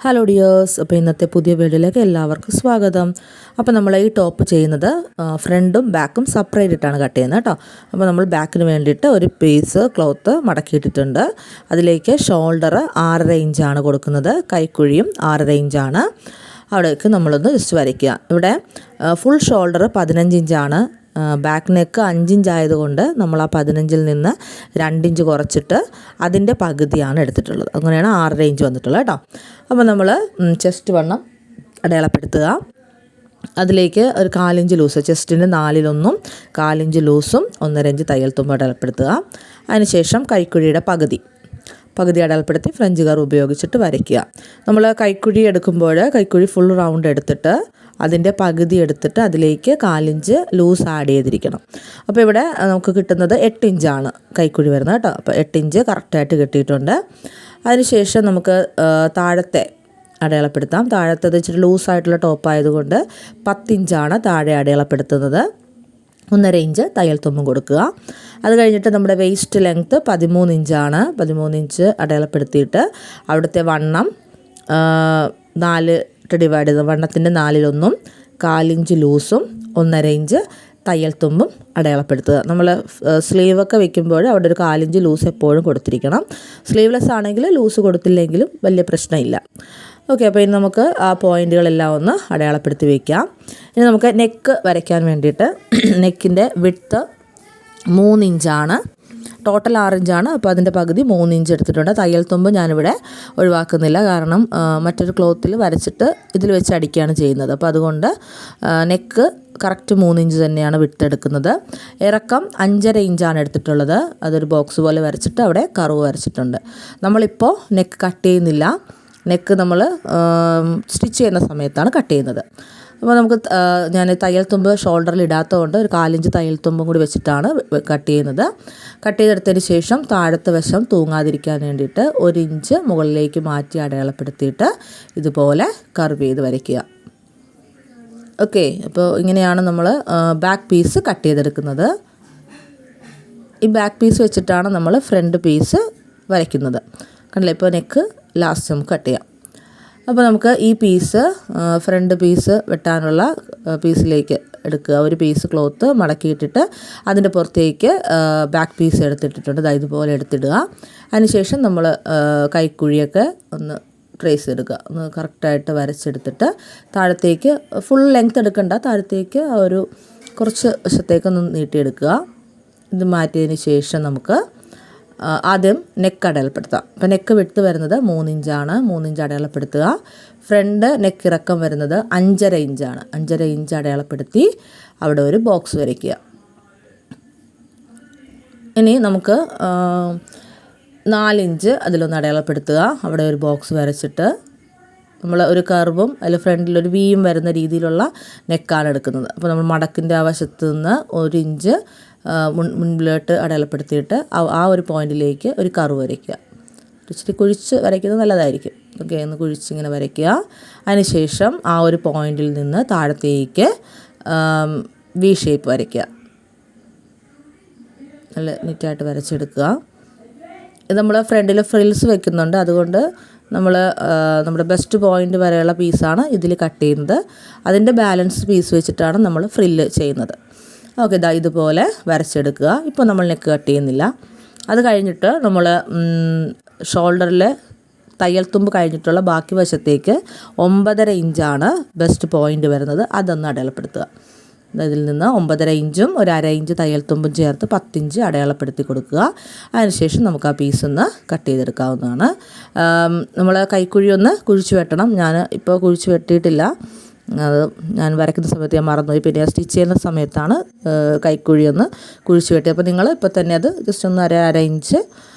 Hello dears, അപ്പോൾ ഇന്നത്തെ പുതിയ വീഡിയോയിലേക്ക് എല്ലാവർക്കും സ്വാഗതം. അപ്പോൾ നമ്മൾ ഈ ടോപ്പ് ചെയ്യുന്നത് ഫ്രണ്ടും ബാക്കും സെപ്പറേറ്റ് ഇട്ടാണ് കട്ട് ചെയ്യുന്നത് കേട്ടോ. അപ്പോൾ നമ്മൾ ബാക്കിന് വേണ്ടിയിട്ട് ഒരു പീസ് ക്ലോത്ത് മടക്കിയിട്ടിട്ടുണ്ട്. അതിലേക്ക് ഷോൾഡർ 6.5 ഇഞ്ചാണ് കൊടുക്കുന്നത്, കൈക്കുഴിയും 6.5 ഇഞ്ചാണ്. അവിടേക്ക് നമ്മളൊന്ന് ജസ്റ്റ് വരയ്ക്കുക. ഇവിടെ ഫുൾ ഷോൾഡർ 15 ഇഞ്ചാണ്. ബാക്ക് നെക്ക് 5 ഇഞ്ച് ആയതുകൊണ്ട് നമ്മൾ ആ 15-ൽ നിന്ന് 2 ഇഞ്ച് കുറച്ചിട്ട് അതിൻ്റെ പകുതിയാണ് എടുത്തിട്ടുള്ളത്. അങ്ങനെയാണ് 6.5 ഇഞ്ച് വന്നിട്ടുള്ളത് കേട്ടോ. അപ്പോൾ നമ്മൾ ചെസ്റ്റ് വണ്ണം അടയാളപ്പെടുത്തുക. അതിലേക്ക് ഒരു 4 ഇഞ്ച് ലൂസ്, ചെസ്റ്റിൻ്റെ 4/1 4 ഇഞ്ച് ലൂസും 1.5 ഇഞ്ച് തയ്യൽ തുമ്പ് അടയാളപ്പെടുത്തുക. അതിനുശേഷം കൈക്കുഴിയുടെ പകുതി അടയാളപ്പെടുത്തി ഫ്രഞ്ച് കർവ് ഉപയോഗിച്ചിട്ട് വരയ്ക്കുക. നമ്മൾ കൈക്കുഴി എടുക്കുമ്പോൾ കൈക്കുഴി ഫുൾ റൗണ്ട് എടുത്തിട്ട് അതിൻ്റെ പകുതി എടുത്തിട്ട് അതിലേക്ക് 4 ഇഞ്ച് ലൂസ് ആഡ് ചെയ്തിരിക്കണം. അപ്പോൾ ഇവിടെ നമുക്ക് കിട്ടുന്നത് 8 ഇഞ്ചാണ് കൈക്കുഴി വരുന്നത് കേട്ടോ. അപ്പോൾ 8 ഇഞ്ച് കറക്റ്റായിട്ട് കിട്ടിയിട്ടുണ്ട്. അതിനുശേഷം നമുക്ക് താഴത്തെ അടയാളപ്പെടുത്താം. താഴത്തത് ഇച്ചിരി ലൂസായിട്ടുള്ള ടോപ്പ് ആയതുകൊണ്ട് 10 ഇഞ്ചാണ് താഴെ അടയാളപ്പെടുത്തുന്നത്. 1.5 ഇഞ്ച് തയ്യൽ തുമ്പും കൊടുക്കുക. അത് കഴിഞ്ഞിട്ട് നമ്മുടെ വേസ്റ്റ് ലെങ്ത്ത് 13 ഇഞ്ചാണ്. 13 ഇഞ്ച് അടയാളപ്പെടുത്തിയിട്ട് അവിടുത്തെ വണ്ണം 4 ഡിവൈഡ് ചെയ്ത് വണ്ണത്തിൻ്റെ 4/1 4 ഇഞ്ച് ലൂസും 1.5 ഇഞ്ച് തയ്യൽ തുമ്പും അടയാളപ്പെടുത്തുക. നമ്മൾ സ്ലീവൊക്കെ വെക്കുമ്പോൾ അവിടെ ഒരു 4 ഇഞ്ച് ലൂസ് എപ്പോഴും കൊടുത്തിരിക്കണം. സ്ലീവ്ലെസ് ആണെങ്കിൽ ലൂസ് കൊടുത്തില്ലെങ്കിലും വലിയ പ്രശ്നമില്ല. ഓക്കെ, അപ്പോൾ ഇനി നമുക്ക് ആ പോയിൻറ്റുകളെല്ലാം ഒന്ന് അടയാളപ്പെടുത്തി വയ്ക്കാം. ഇനി നമുക്ക് നെക്ക് വരയ്ക്കാൻ വേണ്ടിയിട്ട് നെക്കിൻ്റെ വിഡ്ത്ത് 3 ഇഞ്ചാണ്. ടോട്ടൽ 6 ഇഞ്ചാണ്. അപ്പോൾ അതിൻ്റെ പകുതി 3 ഇഞ്ച് എടുത്തിട്ടുണ്ട്. തയ്യൽ തുമ്പ് ഞാനിവിടെ ഒഴിവാക്കുന്നില്ല, കാരണം മറ്റൊരു ക്ലോത്തിൽ വരച്ചിട്ട് ഇതിൽ വെച്ച് അടിക്കുകയാണ് ചെയ്യുന്നത്. അപ്പോൾ അതുകൊണ്ട് നെക്ക് കറക്റ്റ് 3 ഇഞ്ച് തന്നെയാണ് വിട്ടെടുക്കുന്നത്. ഇറക്കം 5.5 ഇഞ്ചാണ് എടുത്തിട്ടുള്ളത്. അതൊരു ബോക്സ് പോലെ വരച്ചിട്ട് അവിടെ കർവ് വരച്ചിട്ടുണ്ട്. നമ്മളിപ്പോൾ നെക്ക് കട്ട് ചെയ്യുന്നില്ല. നെക്ക് നമ്മൾ സ്റ്റിച്ച് ചെയ്യുന്ന സമയത്താണ് കട്ട് ചെയ്യുന്നത്. അപ്പോൾ നമുക്ക് ഞാൻ തയ്യൽ തുമ്പ് ഷോൾഡറിൽ ഇടാത്തതുകൊണ്ട് ഒരു 4 ഇഞ്ച് തയ്യൽ തുമ്പും കൂടി വെച്ചിട്ടാണ് കട്ട് ചെയ്യുന്നത്. കട്ട് ചെയ്തെടുത്തതിന് ശേഷം താഴത്തെ വശം തൂങ്ങാതിരിക്കാൻ വേണ്ടിയിട്ട് 1 ഇഞ്ച് മുകളിലേക്ക് മാറ്റി അടയാളപ്പെടുത്തിയിട്ട് ഇതുപോലെ കർവ് ചെയ്ത് വരയ്ക്കുക. ഓക്കെ, അപ്പോൾ ഇങ്ങനെയാണ് നമ്മൾ ബാക്ക് പീസ് കട്ട് ചെയ്തെടുക്കുന്നത്. ഈ ബാക്ക് പീസ് വെച്ചിട്ടാണ് നമ്മൾ ഫ്രണ്ട് പീസ് വരയ്ക്കുന്നത്. കണ്ടില്ലേ, ഇപ്പോൾ നെക്ക് ലാസ്റ്റ് നമുക്ക് കട്ട് ചെയ്യാം. അപ്പോൾ നമുക്ക് ഈ പീസ് ഫ്രണ്ട് പീസ് വെട്ടാനുള്ള പീസിലേക്ക് എടുക്കുക. ഒരു പീസ് ക്ലോത്ത് മടക്കിയിട്ടിട്ട് അതിൻ്റെ പുറത്തേക്ക് ബാക്ക് പീസ് എടുത്തിട്ടിട്ടുണ്ട്. ഇതുപോലെ എടുത്തിടുക. അതിനുശേഷം നമ്മൾ കൈക്കുഴിയൊക്കെ ഒന്ന് ട്രേസ് എടുക്കുക. ഒന്ന് കറക്റ്റായിട്ട് വരച്ചെടുത്തിട്ട് താഴത്തേക്ക് ഫുൾ ലെങ്ത് എടുക്കണ്ട, താഴത്തേക്ക് ഒരു കുറച്ച് വശത്തേക്കൊന്ന് നീട്ടിയെടുക്കുക. ഇത് മാറ്റിയതിന് ശേഷം നമുക്ക് ആദ്യം നെക്ക് അടയാളപ്പെടുത്താം. അപ്പോൾ നെക്ക് വിട്ട് വരുന്നത് 3 ഇഞ്ചാണ്. 3 ഇഞ്ച് അടയാളപ്പെടുത്തുക. ഫ്രണ്ട് നെക്ക് ഇറക്കം വരുന്നത് 5.5 ഇഞ്ചാണ്. 5.5 ഇഞ്ച് അടയാളപ്പെടുത്തി അവിടെ ഒരു ബോക്സ് വരയ്ക്കുക. ഇനി നമുക്ക് 4 ഇഞ്ച് അതിലൊന്ന് അടയാളപ്പെടുത്തുക. അവിടെ ഒരു ബോക്സ് വരച്ചിട്ട് നമ്മൾ ഒരു കർവും അതിൽ ഫ്രണ്ടിലൊരു വിയും വരുന്ന രീതിയിലുള്ള നെക്കാണ് എടുക്കുന്നത്. അപ്പോൾ നമ്മൾ മടക്കിൻ്റെ ആ വശത്ത് നിന്ന് 1 ഇഞ്ച് മുൻപിലോട്ട് അടയാളപ്പെടുത്തിയിട്ട് ആ ഒരു പോയിൻറ്റിലേക്ക് ഒരു കർവ് വരയ്ക്കുക. ഇച്ചിരി കുഴിച്ച് വരയ്ക്കുന്നത് നല്ലതായിരിക്കും. ഓക്കെ, ഒന്ന് കുഴിച്ചിങ്ങനെ വരയ്ക്കുക. അതിനുശേഷം ആ ഒരു പോയിൻറ്റിൽ നിന്ന് താഴത്തേക്ക് വി ഷേപ്പ് വരയ്ക്കുക. നല്ല നീറ്റായിട്ട് വരച്ചെടുക്കുക. ഇത് നമ്മൾ ഫ്രണ്ടിൽ ഫ്രിൽസ് വെക്കുന്നുണ്ട്, അതുകൊണ്ട് നമ്മൾ നമ്മുടെ ബെസ്റ്റ് പോയിൻ്റ് വരെയുള്ള പീസാണ് ഇതിൽ കട്ട് ചെയ്യുന്നത്. അതിൻ്റെ ബാലൻസ് പീസ് വെച്ചിട്ടാണ് നമ്മൾ ഫ്രില്ല് ചെയ്യുന്നത്. ഓക്കെ, ഇതുപോലെ വരച്ചെടുക്കുക. ഇപ്പോൾ നമ്മൾ നെക്ക് കട്ട് ചെയ്യുന്നില്ല. അത് കഴിഞ്ഞിട്ട് നമ്മൾ ഷോൾഡറിൽ തയ്യൽ തുമ്പ് കഴിഞ്ഞിട്ടുള്ള ബാക്കി വശത്തേക്ക് 9.5 ഇഞ്ചാണ് ബെസ്റ്റ് പോയിൻ്റ് വരുന്നത്. അതൊന്ന് അടയാളപ്പെടുത്തുക. ഇതിൽ നിന്ന് 9.5 ഇഞ്ചും ഒരു 1/2 ഇഞ്ച് തയ്യൽ തുമ്പും ചേർത്ത് 10 ഇഞ്ച് അടയാളപ്പെടുത്തി കൊടുക്കുക. അതിനുശേഷം നമുക്ക് ആ പീസൊന്ന് കട്ട് ചെയ്തെടുക്കാവുന്നതാണ്. നമ്മൾ കൈക്കുഴി ഒന്ന് കുഴിച്ച് വെട്ടണം. ഞാൻ ഇപ്പോൾ കുഴിച്ച് വെട്ടിയിട്ടില്ല. അത് ഞാൻ വരയ്ക്കുന്ന സമയത്ത് ഞാൻ മറന്നുപോയി. പിന്നെ സ്റ്റിച്ച് ചെയ്യുന്ന സമയത്താണ് കൈക്കുഴി ഒന്ന് കുഴിച്ച് വെട്ടി. അപ്പോൾ നിങ്ങൾ ഇപ്പോൾ തന്നെ അത് ജസ്റ്റ് ഒന്ന് 1/2 ഇഞ്ച്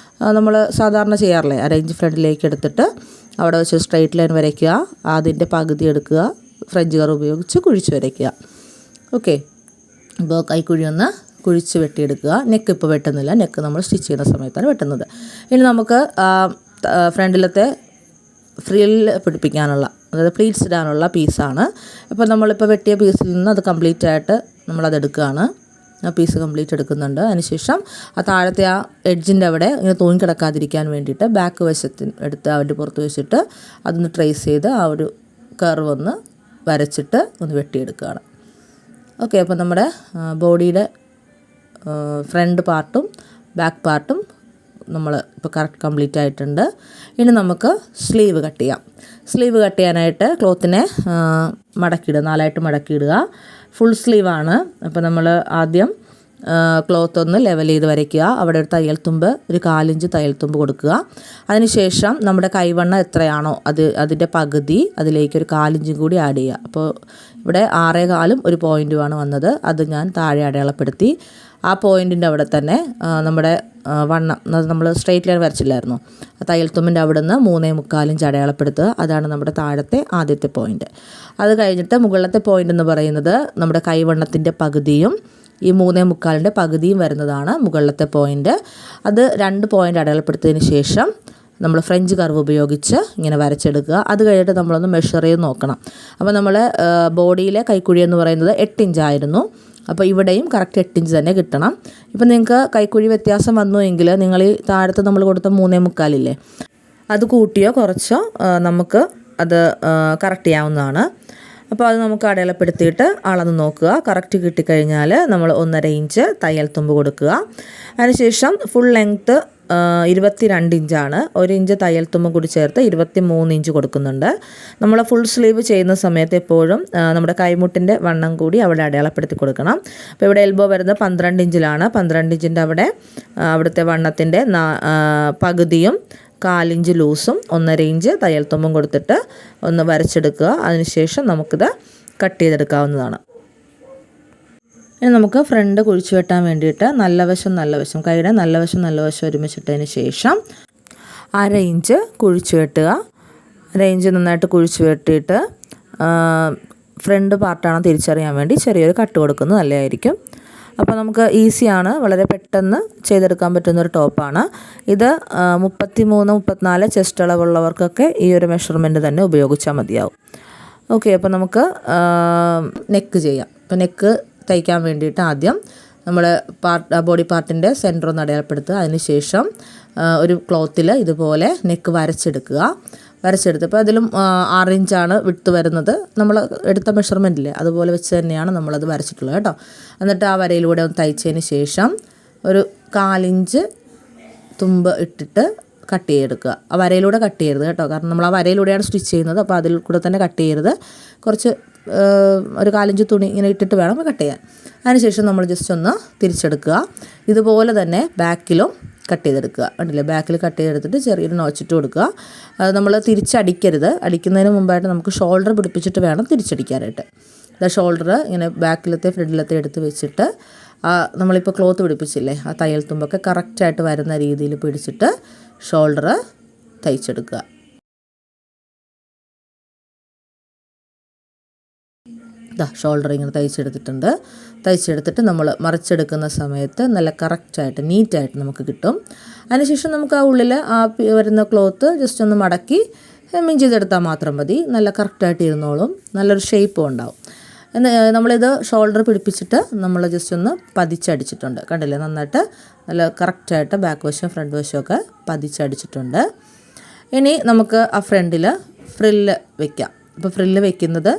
നമ്മൾ സാധാരണ ചെയ്യാറില്ലേ, 1/2 ഇഞ്ച് ഫ്രണ്ടിലേക്ക് എടുത്തിട്ട് അവിടെ വെച്ച് സ്ട്രെയിറ്റ് ലൈൻ വരയ്ക്കുക. അതിൻ്റെ പകുതി എടുക്കുക, ഫ്രഞ്ച് കർവ് ഉപയോഗിച്ച് കുഴിച്ച് വരയ്ക്കുക. ഓക്കെ, ഇപ്പോൾ കൈക്കുഴി ഒന്ന് കുഴിച്ച് വെട്ടിയെടുക്കുക. നെക്ക് ഇപ്പോൾ വെട്ടുന്നില്ല, നെക്ക് നമ്മൾ സ്റ്റിച്ച് ചെയ്യുന്ന സമയത്താണ് വെട്ടുന്നത്. ഇനി നമുക്ക് ഫ്രണ്ടിലത്തെ ഫ്രില്ല് പിടിപ്പിക്കാനുള്ള, അതായത് പ്ലീറ്റ്സ് ഇടാനുള്ള പീസാണ്. അപ്പോൾ നമ്മളിപ്പോൾ വെട്ടിയ പീസിൽ നിന്ന് അത് കംപ്ലീറ്റ് ആയിട്ട് നമ്മളത് എടുക്കുകയാണ്. പീസ് കംപ്ലീറ്റ് എടുക്കുന്നുണ്ട്. അതിനുശേഷം ആ താഴത്തെ ആ എഡ്ജിൻ്റെ അവിടെ ഇങ്ങനെ തൂങ്ങി കിടക്കാതിരിക്കാൻ വേണ്ടിയിട്ട് ബാക്ക് വശത്തിന് എടുത്ത് അതിൻ്റെ പുറത്ത് വെച്ചിട്ട് അതൊന്ന് ട്രേസ് ചെയ്ത് ആ ഒരു കർവ് ഒന്ന് വരച്ചിട്ട് ഒന്ന് വെട്ടിയെടുക്കുകയാണ്. ഓക്കെ, അപ്പോൾ നമ്മുടെ ബോഡിയുടെ ഫ്രണ്ട് പാർട്ടും ബാക്ക് പാർട്ടും നമ്മൾ ഇപ്പോൾ കറക്റ്റ് കംപ്ലീറ്റ് ആയിട്ടുണ്ട്. ഇനി നമുക്ക് സ്ലീവ് കട്ട് ചെയ്യാം. സ്ലീവ് കട്ട് ചെയ്യാനായിട്ട് ക്ലോത്തിനെ മടക്കിയിടുക, 4ആയിട്ട് മടക്കിയിടുക. ഫുൾ സ്ലീവാണ്. അപ്പോൾ നമ്മൾ ആദ്യം ക്ലോത്ത് ഒന്ന് ലെവൽ ചെയ്ത് വരയ്ക്കുക. അവിടെ ഒരു തയ്യൽ തുമ്പ്, ഒരു 4 ഇഞ്ച് തയ്യൽ തുമ്പ് കൊടുക്കുക. അതിനുശേഷം നമ്മുടെ കൈവണ്ണം എത്രയാണോ അതിൻ്റെ പകുതി അതിലേക്ക് ഒരു 4 ഇഞ്ചും കൂടി ആഡ് ചെയ്യുക. അപ്പോൾ ഇവിടെ 6.25 ഒരു പോയിൻറ്റുമാണ് വന്നത്. അത് ഞാൻ താഴെ അടയാളപ്പെടുത്തി. ആ പോയിൻറ്റിൻ്റെ അവിടെ തന്നെ നമ്മുടെ വണ്ണം നമ്മൾ സ്ട്രെയിറ്റ് ലൈൻ വരച്ചില്ലായിരുന്നു, തയ്യൽ തുമ്പിൻ്റെ അവിടെ നിന്ന് 3.25 ഇഞ്ച് അടയാളപ്പെടുത്തുക. അതാണ് നമ്മുടെ താഴത്തെ ആദ്യത്തെ പോയിൻറ്റ്. അത് കഴിഞ്ഞിട്ട് മുകളിലത്തെ പോയിൻ്റ് എന്ന് പറയുന്നത് നമ്മുടെ കൈവണ്ണത്തിൻ്റെ പകുതിയും ഈ 3.25 പകുതിയും വരുന്നതാണ് മുകളിലത്തെ പോയിൻ്റ്. അത് 2 പോയിൻ്റ് അടയാളപ്പെടുത്തിയതിന് ശേഷം നമ്മൾ ഫ്രഞ്ച് കർവ് ഉപയോഗിച്ച് ഇങ്ങനെ വരച്ചെടുക്കുക. അത് കഴിഞ്ഞിട്ട് നമ്മളൊന്ന് മെഷർ ചെയ്ത് നോക്കണം. അപ്പോൾ നമ്മൾ ബോഡിയിലെ കൈക്കുഴി എന്ന് പറയുന്നത് 8 ഇഞ്ചായിരുന്നു. അപ്പോൾ ഇവിടെയും കറക്റ്റ് 8 ഇഞ്ച് തന്നെ കിട്ടണം. ഇപ്പം നിങ്ങൾക്ക് കൈക്കുഴി വ്യത്യാസം വന്നു എങ്കിൽ നിങ്ങൾ ഈ താഴത്ത് നമ്മൾ കൊടുത്ത 3.25 ഇല്ലേ, അത് കൂട്ടിയോ കുറച്ചോ നമുക്ക് അത് കറക്റ്റ് ചെയ്യാവുന്നതാണ്. അപ്പോൾ അത് നമുക്ക് അടയാളപ്പെടുത്തിയിട്ട് അളന്ന് നോക്കുക. കറക്റ്റ് കിട്ടിക്കഴിഞ്ഞാൽ നമ്മൾ 1.5 ഇഞ്ച് തയ്യൽ തുമ്പ് കൊടുക്കുക. അതിനുശേഷം ഫുൾ ലെങ്ത്ത് 22 ഇഞ്ചാണ്. 1 ഇഞ്ച് തയ്യൽ തുമ്പും കൂടി ചേർത്ത് 23 ഇഞ്ച് കൊടുക്കുന്നുണ്ട്. നമ്മൾ ഫുൾ സ്ലീവ് ചെയ്യുന്ന സമയത്ത് എപ്പോഴും നമ്മുടെ കൈമുട്ടിൻ്റെ വണ്ണം കൂടി അവിടെ അടയാളപ്പെടുത്തി കൊടുക്കണം. അപ്പോൾ ഇവിടെ എൽബോ വരുന്നത് 12 ഇഞ്ചിലാണ്. 12 ഇഞ്ചിൻ്റെ അവിടുത്തെ വണ്ണത്തിൻ്റെ പകുതിയും 4 ഇഞ്ച് ലൂസും 1.5 ഇഞ്ച് തയ്യൽ തുമ്പും കൊടുത്തിട്ട് ഒന്ന് വരച്ചെടുക്കുക. അതിനുശേഷം നമുക്കിത് കട്ട് ചെയ്തെടുക്കാവുന്നതാണ്. ഇനി നമുക്ക് ഫ്രണ്ട് കുഴിച്ചു വെട്ടാൻ വേണ്ടിയിട്ട് നല്ല വശം കൈയുടെ നല്ല വശം ഒരുമിച്ചിട്ടതിന് ശേഷം 1/2 ഇഞ്ച് കുഴിച്ചു വെട്ടുക. 1/2 ഇഞ്ച് നന്നായിട്ട് കുഴിച്ചു വെട്ടിയിട്ട് ഫ്രണ്ട് പാർട്ടാണ് തിരിച്ചറിയാൻ വേണ്ടി ചെറിയൊരു കട്ട് കൊടുക്കുന്നത് നല്ലതായിരിക്കും. അപ്പോൾ നമുക്ക് ഈസിയാണ്, വളരെ പെട്ടെന്ന് ചെയ്തെടുക്കാൻ പറ്റുന്നൊരു ടോപ്പാണ് ഇത്. 33-34 ചെസ്റ്റ് അളവുള്ളവർക്കൊക്കെ ഈ ഒരു മെഷർമെൻറ്റ് തന്നെ ഉപയോഗിച്ചാൽ മതിയാവും. ഓക്കെ, അപ്പോൾ നമുക്ക് നെക്ക് ചെയ്യാം. അപ്പോൾ നെക്ക് തയ്ക്കാൻ വേണ്ടിയിട്ട് ആദ്യം നമ്മൾ ബോഡി പാർട്ടിൻ്റെ സെൻറ്റർ ഒന്ന് അടയാളപ്പെടുത്തുക. അതിനുശേഷം ഒരു ക്ലോത്തിൽ ഇതുപോലെ നെക്ക് വരച്ചെടുത്തപ്പോൾ അതിലും 6 ഇഞ്ചാണ് വിട്ട് വരുന്നത്. നമ്മൾ എടുത്ത മെഷർമെൻറ്റില്ലേ അതുപോലെ വെച്ച് തന്നെയാണ് നമ്മളത് വരച്ചിട്ടുള്ളത് കേട്ടോ. എന്നിട്ട് ആ വരയിലൂടെ ഒന്ന് തയ്ച്ചതിന് ശേഷം ഒരു 4 ഇഞ്ച് തുമ്പ് ഇട്ടിട്ട് കട്ട് ചെയ്തെടുക്കുക. ആ വരയിലൂടെ കട്ട് ചെയ്യരുത് കേട്ടോ, കാരണം നമ്മൾ ആ വരയിലൂടെയാണ് സ്റ്റിച്ച് ചെയ്യുന്നത്. അപ്പോൾ അതിൽ കൂടെ തന്നെ കട്ട് ചെയ്യരുത്. കുറച്ച് ഒരു 4 ഇഞ്ച് തുണി ഇങ്ങനെ ഇട്ടിട്ട് വേണം കട്ട് ചെയ്യാൻ. അതിനുശേഷം നമ്മൾ ജസ്റ്റ് ഒന്ന് തിരിച്ചെടുക്കുക. ഇതുപോലെ തന്നെ ബാക്കിലും കട്ട് ചെയ്തെടുക്കുക. കണ്ടില്ലേ, ബാക്കിൽ കട്ട് ചെയ്തെടുത്തിട്ട് ചെറിയൊരു നോച്ചിട്ട് കൊടുക്കുക. നമ്മൾ തിരിച്ചടിക്കരുത്. അടിക്കുന്നതിന് മുമ്പായിട്ട് നമുക്ക് ഷോൾഡർ പിടിപ്പിച്ചിട്ട് വേണം തിരിച്ചടിക്കാനായിട്ട്. ഷോൾഡർ ഇങ്ങനെ ബാക്കിലത്തെ ഫ്രണ്ടിലത്തെ എടുത്ത് വെച്ചിട്ട് നമ്മളിപ്പോൾ ക്ലോത്ത് പിടിപ്പിച്ചില്ലേ ആ തയ്യൽ തുമ്പൊക്കെ കറക്റ്റായിട്ട് വരുന്ന രീതിയിൽ പിടിച്ചിട്ട് ഷോൾഡർ തയ്ച്ചെടുക്കുക. ഷോൾഡർ ഇങ്ങനെ തയ്ച്ചെടുത്തിട്ട് നമ്മൾ മറിച്ചെടുക്കുന്ന സമയത്ത് നല്ല കറക്റ്റായിട്ട് നീറ്റായിട്ട് നമുക്ക് കിട്ടും. അതിനുശേഷം നമുക്ക് ആ ഉള്ളിൽ ആ വരുന്ന ക്ലോത്ത് ജസ്റ്റ് ഒന്ന് മടക്കി ഹെമ്മിങ് ചെയ്തെടുത്താൽ മാത്രം മതി. നല്ല കറക്റ്റായിട്ട് ഇരുന്നോളും, നല്ലൊരു ഷേപ്പും ഉണ്ടാവും. നമ്മളിത് ഷോൾഡർ പിടിപ്പിച്ചിട്ട് നമ്മൾ ജസ്റ്റ് ഒന്ന് പതിച്ചടിച്ചിട്ടുണ്ട്. കണ്ടില്ലേ, നന്നായിട്ട് നല്ല കറക്റ്റായിട്ട് ബാക്ക് വശം ഫ്രണ്ട് വശമൊക്കെ പതിച്ചടിച്ചിട്ടുണ്ട്. ഇനി നമുക്ക് ആ ഫ്രണ്ടിൽ ഫ്രില്ല് വെക്കാം. അപ്പോൾ ഫ്രില്ല് വെക്കുന്നത്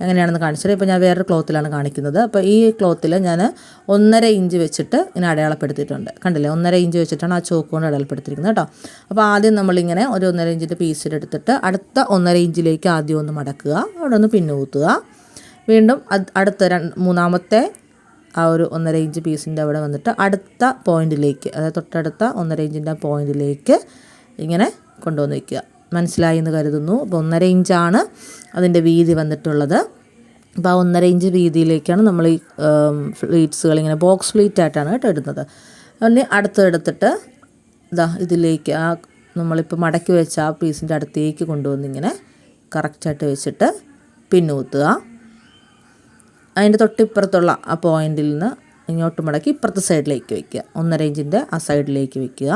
എങ്ങനെയാണെന്ന് കാണിച്ചത്. ഇപ്പോൾ ഞാൻ വേറൊരു ക്ലോത്തിലാണ് കാണിക്കുന്നത്. അപ്പോൾ ഈ ക്ലോത്തിൽ ഞാൻ 1.5 ഇഞ്ച് വെച്ചിട്ട് ഇങ്ങനെ അടയാളപ്പെടുത്തിയിട്ടുണ്ട്. കണ്ടില്ലേ, 1.5 ഇഞ്ച് വെച്ചിട്ടാണ് ആ ചോക്ക് കൊണ്ട് അടയാളപ്പെടുത്തിയിരിക്കുന്നത് കേട്ടോ. അപ്പോൾ ആദ്യം നമ്മളിങ്ങനെ ഒരു 1.5 ഇഞ്ചിൻ്റെ പീസിലെടുത്തിട്ട് അടുത്ത 1.5 ഇഞ്ചിലേക്ക് ആദ്യം ഒന്ന് മടക്കുക, അവിടെ ഒന്ന് പിന്നൂത്തുക. വീണ്ടും അടുത്ത മൂന്നാമത്തെ ആ ഒരു 1.5 ഇഞ്ച് പീസിൻ്റെ അവിടെ വന്നിട്ട് അടുത്ത പോയിൻറ്റിലേക്ക്, അതായത് തൊട്ടടുത്ത 1.5 ഇഞ്ചിൻ്റെ പോയിൻറ്റിലേക്ക് ഇങ്ങനെ കൊണ്ടുവന്ന് വയ്ക്കുക. മനസ്സിലായി എന്ന് കരുതുന്നു. അപ്പോൾ 1.5 ഇഞ്ചാണ് അതിൻ്റെ വീതി വന്നിട്ടുള്ളത്. അപ്പോൾ ആ 1.5 ഇഞ്ച് വീതിയിലേക്കാണ് നമ്മൾ ഈ ഫ്ലീറ്റ്സുകൾ ഇങ്ങനെ ബോക്സ് ഫ്ലീറ്റ് ആയിട്ടാണ് കേട്ടോ ഇടുന്നത്. അതിന് അടുത്തെടുത്തിട്ട് ഇതിലേക്ക് ആ നമ്മളിപ്പോൾ മടക്കി വെച്ച ആ പീസിൻ്റെ അടുത്തേക്ക് കൊണ്ടുവന്ന് ഇങ്ങനെ കറക്റ്റായിട്ട് വെച്ചിട്ട് പിന്നൂത്തുക. അതിൻ്റെ തൊട്ടിപ്പുറത്തുള്ള ആ പോയിൻറ്റിൽ നിന്ന് ഇങ്ങോട്ട് മടക്കി ഇപ്പുറത്തെ സൈഡിലേക്ക് വയ്ക്കുക. 1.5 ഇഞ്ചിൻ്റെ ആ സൈഡിലേക്ക് വയ്ക്കുക.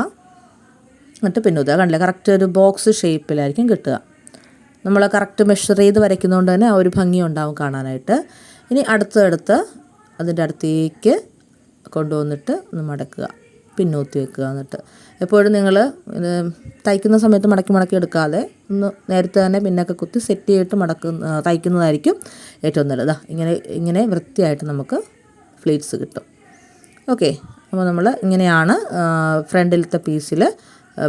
എന്നിട്ട് പിന്നൂത്തുക. കണ്ടില്ല, കറക്റ്റ് ഒരു ബോക്സ് ഷേപ്പിലായിരിക്കും കിട്ടുക. നമ്മൾ കറക്റ്റ് മെഷർ ചെയ്ത് വരയ്ക്കുന്നതുകൊണ്ട് തന്നെ ആ ഒരു ഭംഗി ഉണ്ടാവും കാണാനായിട്ട്. ഇനി അടുത്തടുത്ത് അതിൻ്റെ അടുത്തേക്ക് കൊണ്ടുവന്നിട്ട് ഒന്ന് മടക്കുക, പിന്നൂത്തി വെക്കുക. എന്നിട്ട് എപ്പോഴും നിങ്ങൾ തയ്ക്കുന്ന സമയത്ത് മടക്കി എടുക്കാതെ ഒന്ന് നേരത്തെ തന്നെ പിന്നൊക്കെ കുത്തി സെറ്റ് ചെയ്തിട്ട് തയ്ക്കുന്നതായിരിക്കും ഏറ്റവും നല്ലത്. ഇങ്ങനെ വൃത്തിയായിട്ട് നമുക്ക് ഫ്ലീറ്റ്സ് കിട്ടും. ഓക്കെ, അപ്പോൾ നമ്മൾ ഇങ്ങനെയാണ് ഫ്രണ്ടിലത്തെ പീസിൽ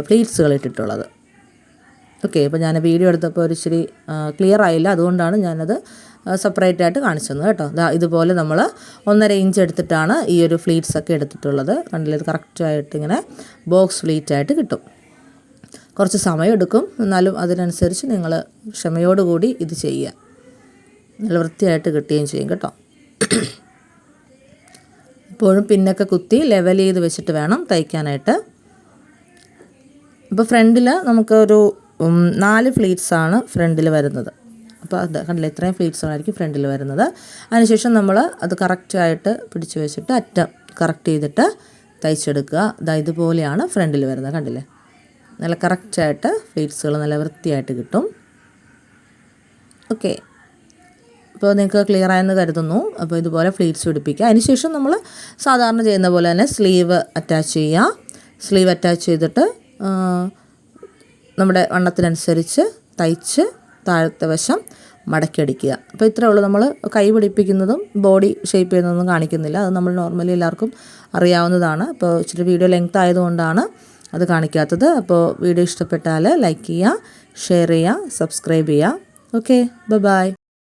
ഫ്ലീറ്റ്സുകൾ ഇട്ടിട്ടുള്ളത്. ഓക്കെ, അപ്പോൾ ഞാൻ വീഡിയോ എടുത്തപ്പോൾ ഒരു ഇച്ചിരി ക്ലിയർ ആയില്ല, അതുകൊണ്ടാണ് ഞാനത് സെപ്പറേറ്റ് ആയിട്ട് കാണിച്ചു തന്നത് കേട്ടോ. ഇതുപോലെ നമ്മൾ 1.5 ഇഞ്ച് എടുത്തിട്ടാണ് ഈ ഒരു ഫ്ലീറ്റ്സ് ഒക്കെ എടുത്തിട്ടുള്ളത്. കണ്ടില്ലേ, ഇത് കറക്റ്റായിട്ട് ഇങ്ങനെ ബോക്സ് ഫ്ലീറ്റായിട്ട് കിട്ടും. കുറച്ച് സമയം എടുക്കും, എന്നാലും അതിനനുസരിച്ച് നിങ്ങൾ ക്ഷമയോടുകൂടി ഇത് ചെയ്യുക. നല്ല വൃത്തിയായിട്ട് കിട്ടുകയും ചെയ്യും കേട്ടോ. എപ്പോഴും പിന്നൊക്കെ കുത്തി ലെവൽ ചെയ്ത് വെച്ചിട്ട് വേണം തയ്ക്കാനായിട്ട്. ഇപ്പോൾ ഫ്രണ്ടിൽ നമുക്കൊരു 4 ഫ്ലീറ്റ്സാണ് ഫ്രണ്ടിൽ വരുന്നത്. അപ്പോൾ അത് കണ്ടില്ലേ, ഇത്രയും ഫ്ലീറ്റ്സുകളായിരിക്കും ഫ്രണ്ടിൽ വരുന്നത്. അതിനുശേഷം നമ്മൾ അത് കറക്റ്റായിട്ട് പിടിച്ച് വെച്ചിട്ട് അറ്റം കറക്റ്റ് ചെയ്തിട്ട് തയ്ച്ചെടുക്കുക. ഇതുപോലെയാണ് ഫ്രണ്ടിൽ വരുന്നത്. കണ്ടില്ലേ, നല്ല കറക്റ്റായിട്ട് ഫ്ലീറ്റ്സുകൾ നല്ല വൃത്തിയായിട്ട് കിട്ടും. ഓക്കെ, അപ്പോൾ നിങ്ങൾക്ക് ക്ലിയർ ആയെന്ന് കരുതുന്നു. അപ്പോൾ ഇതുപോലെ ഫ്ലീറ്റ്സ് പിടിപ്പിക്കുക. അതിനുശേഷം നമ്മൾ സാധാരണ ചെയ്യുന്ന പോലെ തന്നെ സ്ലീവ് അറ്റാച്ച് ചെയ്യുക. സ്ലീവ് അറ്റാച്ച് ചെയ്തിട്ട് നമ്മുടെ വണ്ണത്തിനനുസരിച്ച് തയ്ച്ച് താഴത്തെ വശം മടക്കിയടിക്കുക. അപ്പോൾ ഇത്രയേ ഉള്ളൂ. നമ്മൾ കൈ പിടിപ്പിക്കുന്നതും ബോഡി ഷേപ്പ് ചെയ്യുന്നതൊന്നും കാണിക്കുന്നില്ല, അത് നമ്മൾ നോർമലി എല്ലാവർക്കും അറിയാവുന്നതാണ്. അപ്പോൾ ഇച്ചിരി വീഡിയോ ലെങ്ത് ആയതുകൊണ്ടാണ് അത് കാണിക്കാത്തത്. അപ്പോൾ വീഡിയോ ഇഷ്ടപ്പെട്ടാൽ ലൈക്ക് ചെയ്യുക, ഷെയർ ചെയ്യുക, സബ്സ്ക്രൈബ് ചെയ്യുക. Okay, by.